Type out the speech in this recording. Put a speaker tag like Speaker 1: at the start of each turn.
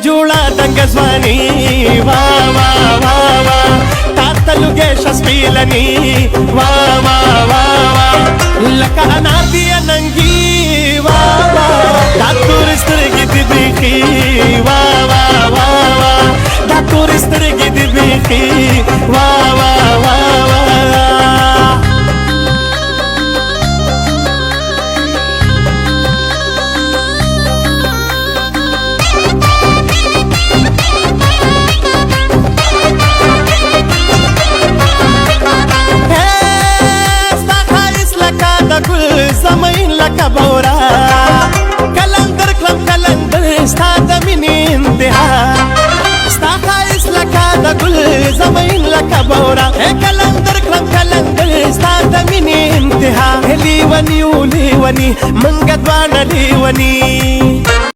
Speaker 1: جوړه دنګ ځواني وا وا وا وا تا تلګې شسپیلني وا وا وا وا لکه انار دی ننګي وا وا دا تور سترګې دې بيخي وا وا وا وا دا تور سترګې دې بيخي وا وا وا وا زمین لکه بورا کلندر کلم کلندر ستا د مینې انتها ستا ښایست لکه د ګل زمین لکه بورا کلندر کلم کلندر ستا د مینې انتها لیوني و لیوني منګه دواړه لیوني